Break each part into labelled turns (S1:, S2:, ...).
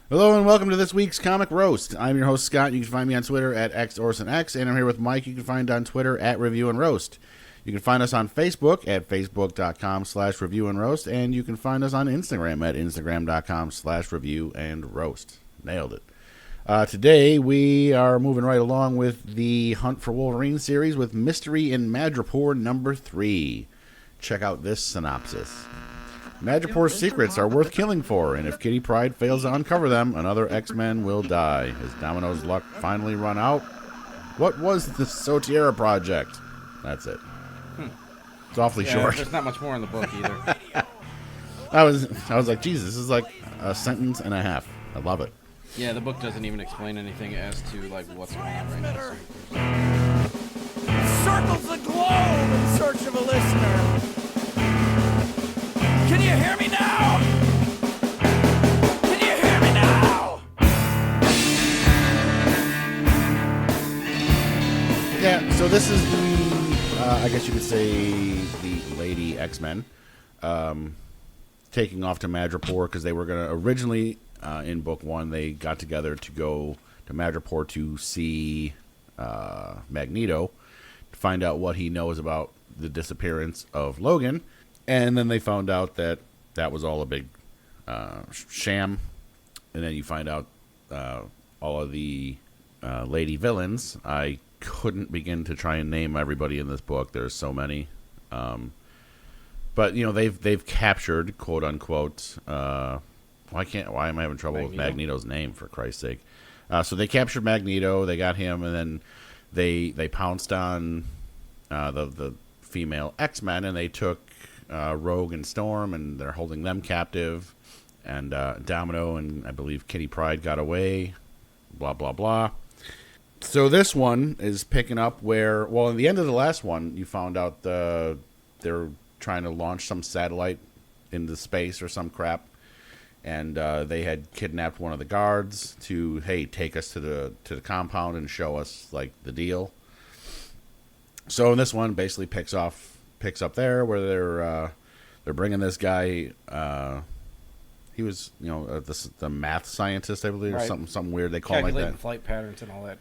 S1: Hello and welcome to this week's Comic Roast. I'm your host, Scott. You can find me on Twitter at XOrsonX, and I'm here with Mike. You can find on Twitter at Review and Roast. You can find us on Facebook at facebook.com/Review and Roast, and you can find us on Instagram at instagram.com/Review and Roast. Nailed it. Today we are moving right along with the Hunt for Wolverine series with Mystery in Madripoor number 3. Check out this synopsis. Madripoor's secrets are worth killing for, and if Kitty Pride fails to uncover them, another X-Men will die. Has Domino's luck finally run out? What was the Sotiera Project? That's it. It's awfully short.
S2: There's not much more in the book either.
S1: I was like, Jesus, this is like a sentence and a half. I love it.
S2: Yeah, the book doesn't even explain anything as to like what's going on right now.
S3: Circles the globe in search of a listener. Can you hear me now? Can you hear me now?
S1: Yeah, so this is the, I guess you could say, the Lady X-Men taking off to Madripoor because they were going to originally, in book 1, they got together to go to Madripoor to see Magneto to find out what he knows about the disappearance of Logan. And then they found out that that was all a big sham. And then you find out all of the lady villains. I couldn't begin to try and name everybody in this book. There's so many. But, you know, they've captured, quote unquote, why am I having trouble with Magneto's name, for Christ's sake? So they captured Magneto, they got him, and then they pounced on the female X-Men, and they took Rouge and Storm, and they're holding them captive. And Domino and I believe Kitty Pride got away. Blah, blah, blah. So this one is picking up where, well, in the end of the last one, you found out they're trying to launch some satellite into space or some crap. And they had kidnapped one of the guards to, hey, take us to the compound and show us like the deal. So this one basically picks up there where they're bringing this guy. He was, you know, the math scientist, I believe, or
S2: Right.
S1: something weird they call him like that.
S2: Flight patterns and all that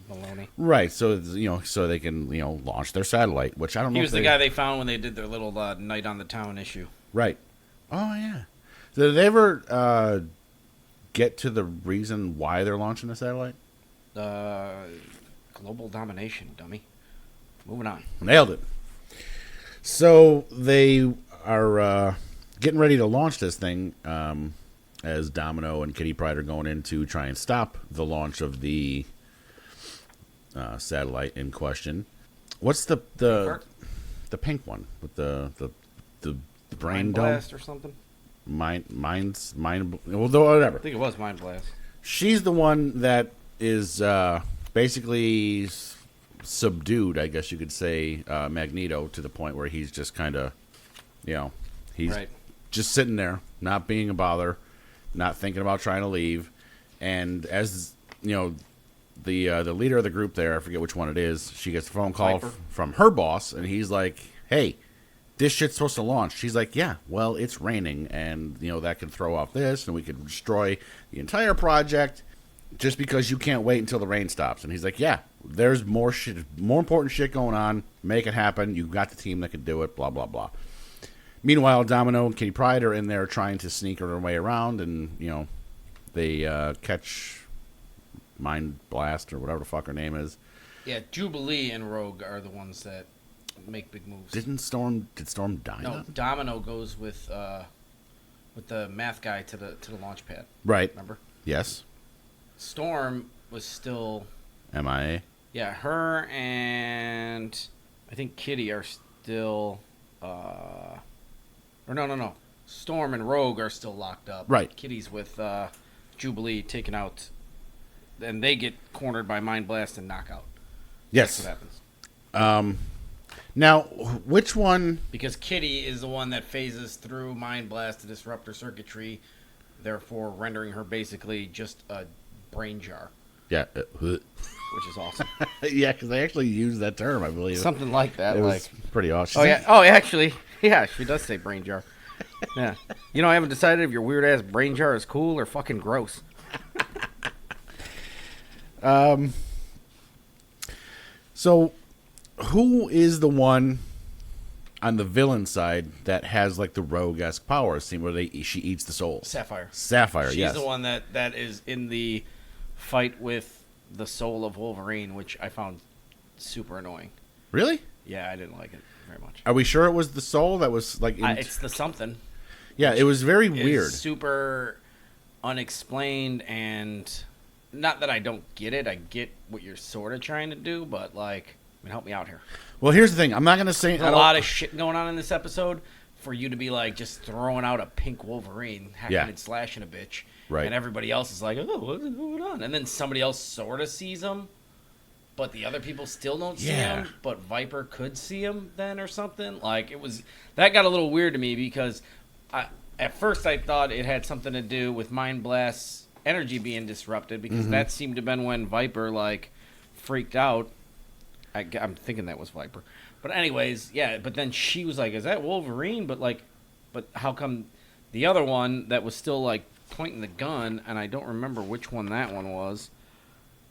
S2: baloney.
S1: Right. So so they can launch their satellite, which I don't know.
S2: He was the guy they found when they did their little Night on the Town issue.
S1: Right. Oh yeah. So did they ever get to the reason why they're launching the satellite?
S2: Global domination, dummy. Moving on.
S1: Nailed it. So they are getting ready to launch this thing as Domino and Kitty Pride are going in to try and stop the launch of the satellite in question. What's the pink one with the brain
S2: Mind
S1: dome?
S2: Blast or something?
S1: Mind. Well, whatever.
S2: I think it was Mind Blast.
S1: She's the one that is basically subdued, I guess you could say, Magneto to the point where he's just kind of, he's
S2: Right.
S1: just sitting there, not being a bother, not thinking about trying to leave. And as the leader of the group there, I forget which one it is, she gets a phone call from her boss, and he's like, "Hey, this shit's supposed to launch." She's like, "Yeah, well, it's raining, and that can throw off this, and we could destroy the entire project just because you can't wait until the rain stops." And he's like, "Yeah, there's more important shit going on. Make it happen. You've got the team that can do it. Blah blah blah." Meanwhile, Domino and Kitty Pride are in there trying to sneak their way around, and they catch Mind Blast or whatever the fuck her name is.
S2: Yeah, Jubilee and Rogue are the ones that make big moves.
S1: Did Storm die?
S2: No,
S1: then?
S2: Domino goes with the math guy to the launch pad.
S1: Right.
S2: Remember?
S1: Yes.
S2: Storm was still
S1: MIA.
S2: Yeah, her and I think Kitty are still or no. Storm and Rogue are still locked up.
S1: Right.
S2: Kitty's with Jubilee taken out, and they get cornered by Mind Blast and Knockout.
S1: Yes.
S2: That's what happens.
S1: Now, which one?
S2: Because Kitty is the one that phases through Mind Blast to disrupt her circuitry, therefore rendering her basically just a brain jar.
S1: Yeah.
S2: Which is awesome.
S1: Yeah, because they actually use that term, I believe.
S2: Something like that.
S1: It was pretty awesome.
S2: Oh, yeah. Oh, actually, yeah, she does say brain jar. Yeah. You know, I haven't decided if your weird ass brain jar is cool or fucking gross.
S1: So, who is the one on the villain side that has like the rogue-esque powers? See, where she eats the souls.
S2: Sapphire.
S1: Sapphire,
S2: She's
S1: yes.
S2: the one that is in the fight with the soul of Wolverine, which I found super annoying.
S1: Really?
S2: Yeah, I didn't like it very much.
S1: Are we sure it was the soul that was like?
S2: It's the something.
S1: Yeah, it was very
S2: It's
S1: weird.
S2: super unexplained, and not that I don't get it. I get what you're sort of trying to do, but like, I mean, help me out here.
S1: Well, here's the thing. I'm not gonna say
S2: There's a lot of shit going on in this episode for you to be like just throwing out a pink Wolverine, hacking and slashing a bitch,
S1: right?
S2: And everybody else is like, "Oh, what's going on?" And then somebody else sort of sees him, but the other people still don't see him. But Viper could see him then, or something. Like that got a little weird to me because at first I thought it had something to do with Mind Blast's energy being disrupted because that seemed to have been when Viper like freaked out. I'm thinking that was Viper. But anyways, yeah, but then she was like, is that Wolverine? But how come the other one that was still like pointing the gun, and I don't remember which one that one was.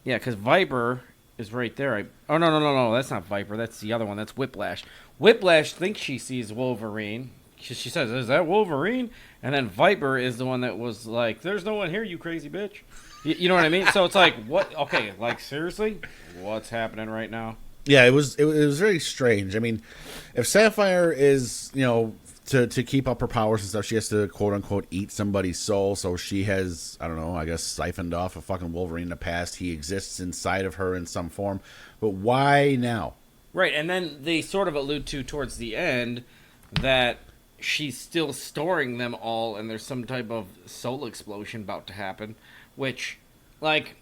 S2: Yeah, because Viper is right there. Oh, no, that's not Viper. That's the other one. That's Whiplash. Whiplash thinks she sees Wolverine. She says, is that Wolverine? And then Viper is the one that was like, there's no one here, you crazy bitch. You know what I mean? So it's like, what? Okay, like, seriously? What's happening right now?
S1: Yeah, it was very strange. I mean, if Sapphire is, to keep up her powers and stuff, she has to, quote-unquote, eat somebody's soul, so she has, I don't know, I guess siphoned off a fucking Wolverine in the past. He exists inside of her in some form. But why now?
S2: Right, and then they sort of allude to towards the end that she's still storing them all, and there's some type of soul explosion about to happen, which, like,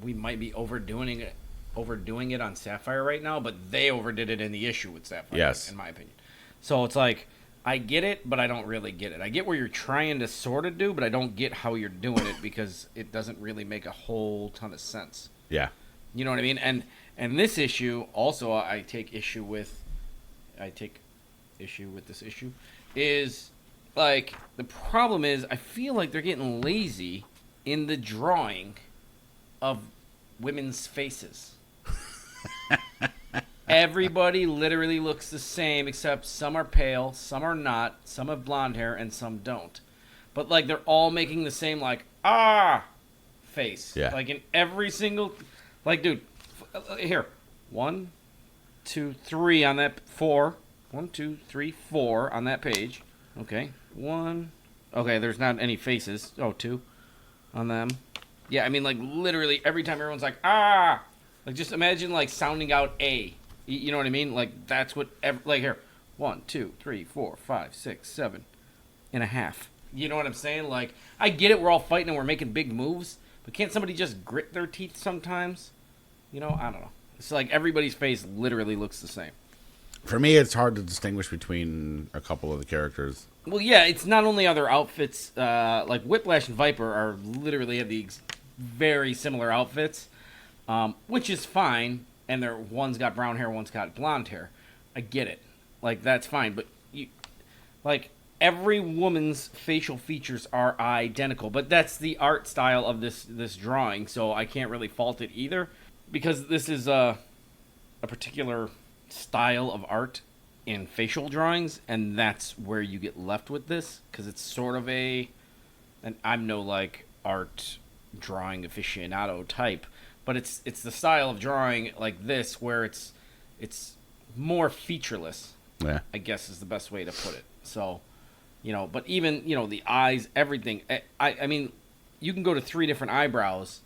S2: we might be overdoing it on Sapphire right now, but they overdid it in the issue with Sapphire,
S1: yes,
S2: in my opinion. So it's like, I get it, but I don't really get it. I get where you're trying to sort of do, but I don't get how you're doing it because it doesn't really make a whole ton of sense.
S1: Yeah.
S2: You know what I mean? And this issue, also, I take issue with this issue, is, like, the problem is, I feel like they're getting lazy in the drawing of women's faces. Everybody literally looks the same, except some are pale, some are not, some have blonde hair, and some don't. But, like, they're all making the same, like, face.
S1: Yeah.
S2: Like, in every single... Like, dude, here. 1, 2, 3 on that... 4. 1, 2, 3, 4 on that page. Okay. 1. Okay, there's not any faces. Oh, 2 on them. Yeah, I mean, like, literally every time everyone's like, like, just imagine, like, sounding out A. You know what I mean? Like, that's what, like, here. 1, 2, 3, 4, 5, 6, 7 and a half. You know what I'm saying? Like, I get it. We're all fighting and we're making big moves. But can't somebody just grit their teeth sometimes? You know, I don't know. It's like everybody's face literally looks the same.
S1: For me, it's hard to distinguish between a couple of the characters.
S2: Well, yeah, it's not only other outfits. Like, Whiplash and Viper are literally have the very similar outfits, which is fine. And one's got brown hair, one's got blonde hair. I get it. Like, that's fine. But, every woman's facial features are identical. But that's the art style of this drawing, so I can't really fault it either. Because this is a particular style of art in facial drawings, and that's where you get left with this. Because it's sort of and I'm no, like, art drawing aficionado type. But it's the style of drawing like this where it's more featureless.
S1: Yeah.
S2: I guess is the best way to put it. So, but even, the eyes, everything. I mean, you can go to 3 different eyebrows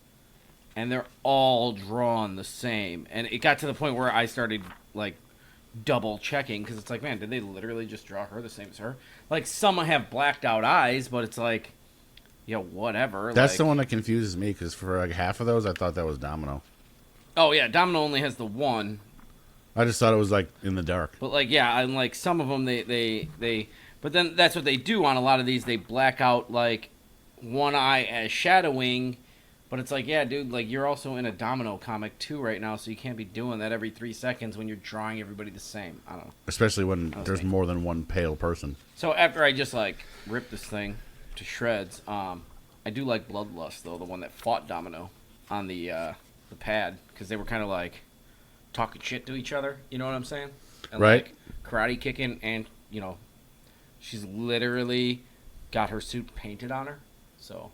S2: and they're all drawn the same. And it got to the point where I started, like, double checking because it's like, man, did they literally just draw her the same as her? Like, some have blacked out eyes, but it's like, whatever.
S1: That's
S2: like,
S1: the one that confuses me because for like half of those, I thought that was Domino.
S2: Oh, yeah, Domino only has the one.
S1: I just thought it was like in the dark.
S2: But, like, yeah, and, like, some of them, they but then that's what they do on a lot of these. They black out, like, one eye as shadowing But it's like, yeah, dude, like you're also in a Domino comic too right now, so you can't be doing that every 3 seconds when you're drawing everybody the same. I don't know.
S1: Especially when there's
S2: me.
S1: more than one pale person.
S2: So after I just like ripped this thing to shreds, I do like Bloodlust though, the one that fought Domino on the pad, because they were kind of like talking shit to each other. You know what I'm saying? And,
S1: Right.
S2: Like, karate kicking, and she's literally got her suit painted on her. So,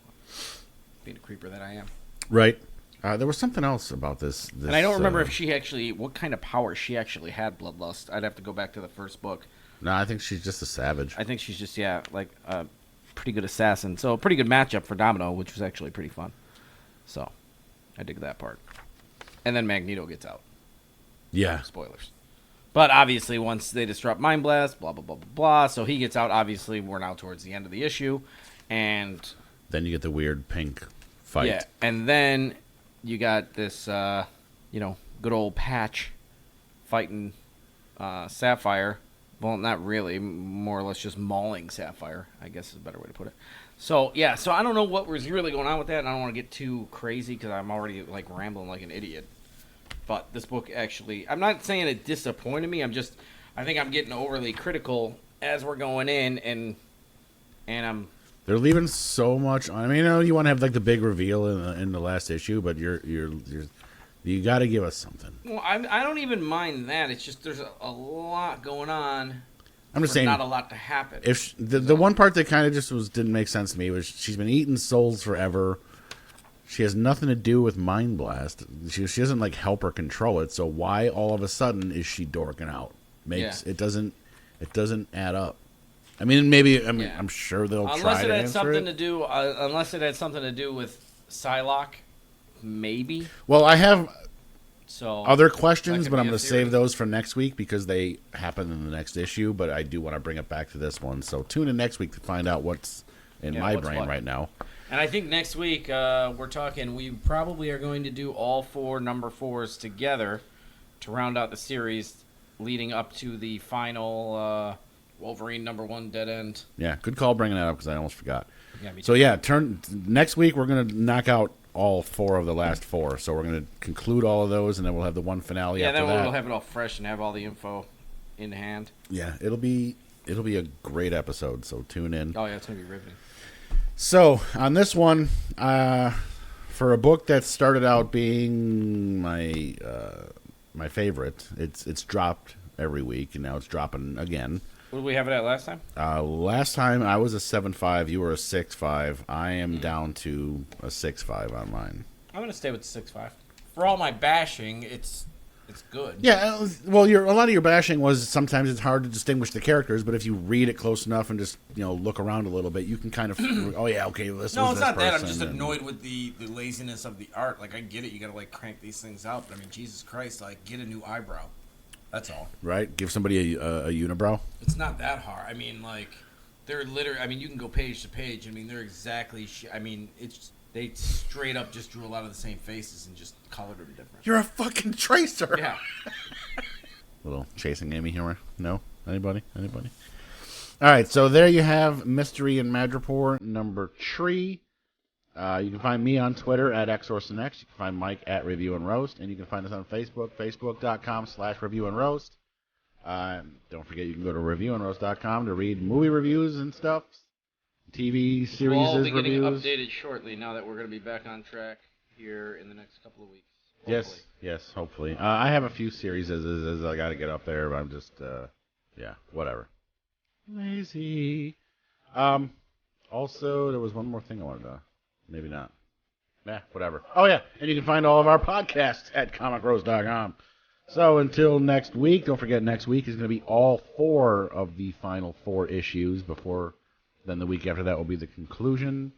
S2: being a creeper that I am.
S1: Right. There was something else about this.
S2: And I don't remember if she actually, what kind of power she actually had, Bloodlust. I'd have to go back to the first book.
S1: No, I think she's just a savage.
S2: I think she's just, like a pretty good assassin. So, a pretty good matchup for Domino, which was actually pretty fun. So, I dig that part. And then Magneto gets out.
S1: Yeah.
S2: Spoilers. But obviously, once they disrupt Mind Blast, blah, blah, blah, blah, blah. So he gets out. Obviously, we're now towards the end of the issue. And
S1: Then you get the weird pink fight.
S2: yeah, and then you got this, good old Patch fighting Sapphire. Well, not really. More or less just mauling Sapphire, I guess is a better way to put it. So, yeah, so I don't know what was really going on with that, and I don't want to get too crazy because I'm already, like, rambling like an idiot. But this book actually, I'm not saying it disappointed me. I think I'm getting overly critical as we're going in, and I'm...
S1: They're leaving so much on. I mean, you want to have like the big reveal in the last issue, but you got to give us something.
S2: Well, I don't even mind that. It's just there's a lot going on.
S1: I'm just saying,
S2: not a lot to happen.
S1: If the one part that kind of just didn't make sense to me was she's been eating souls forever. She has nothing to do with Mind Blast. She doesn't like help her control it. So why all of a sudden is she dorking out? It doesn't add up. I mean, I'm sure they'll try to answer it.
S2: Unless it had something to do with Psylocke, maybe.
S1: Well, I have
S2: so
S1: other questions,
S2: that
S1: but
S2: could
S1: I'm
S2: be a
S1: going to
S2: theory.
S1: save those for next week because they happen in the next issue. But I do want to bring it back to this one. So tune in next week to find out what's in my brain right now.
S2: And I think next week we probably are going to do all 4 number 4s together to round out the series leading up to the final Wolverine number 1 Dead End.
S1: Yeah, good call bringing that up because I almost forgot.
S2: Yeah, me too.
S1: So yeah, next week we're going to knock out all 4 of the last 4. So we're going to conclude all of those, and then we'll have the one finale after
S2: then
S1: that.
S2: we'll have it all fresh and have all the info in hand.
S1: Yeah, it'll be a great episode. So tune in.
S2: Oh yeah, it's gonna be riveting.
S1: So on this one, for a book that started out being my favorite, it's dropped every week, and now it's dropping again.
S2: What did we have it at last time?
S1: Last time I was a 7.5, you were a 6.5. I am down to a 6.5 on mine.
S2: I'm gonna stay with 6.5. For all my bashing, it's good.
S1: Yeah, well, a lot of your bashing was sometimes it's hard to distinguish the characters, but if you read it close enough and just look around a little bit, you can kind of oh yeah, okay, this was this
S4: No, it's not that. I'm
S1: person,
S4: just
S1: and-
S4: annoyed with the laziness of the art. Like, I get it. You got to, like, crank these things out. But, I mean, Jesus Christ, like, get a new eyebrow. That's all.
S1: Right? Give somebody a unibrow.
S4: It's not that hard. I mean, like, they're literally... I mean, you can go page to page. I mean, they're exactly... I mean, it's... They straight up just drew a lot of the same faces and just colored them different.
S1: You're a fucking tracer.
S2: Yeah.
S1: Little chasing Amy humor. No? Anybody? All right, so there you have Mystery in Madripoor number 3. You can find me on Twitter at XOrSNX. You can find Mike at Review and Roast. And you can find us on Facebook, facebook.com/reviewandroast. Don't forget you can go to reviewandroast.com to read movie reviews and stuff. TV series
S2: We'll all be getting
S1: reviews.
S2: updated shortly now that we're going to be back on track here in the next couple of weeks. Hopefully.
S1: Yes, hopefully. I have a few series as I got to get up there, but I'm just, whatever. Lazy. Also, there was one more thing I wanted to, maybe not. Whatever. Oh, yeah, and you can find all of our podcasts at comicrose.com. So until next week, don't forget next week is going to be all 4 of the final 4 issues before... Then the week after that will be the conclusion,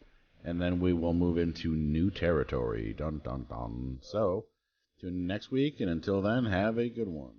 S1: and then we will move into new territory. Dun, dun, dun. So, tune in next week, and until then, have a good one.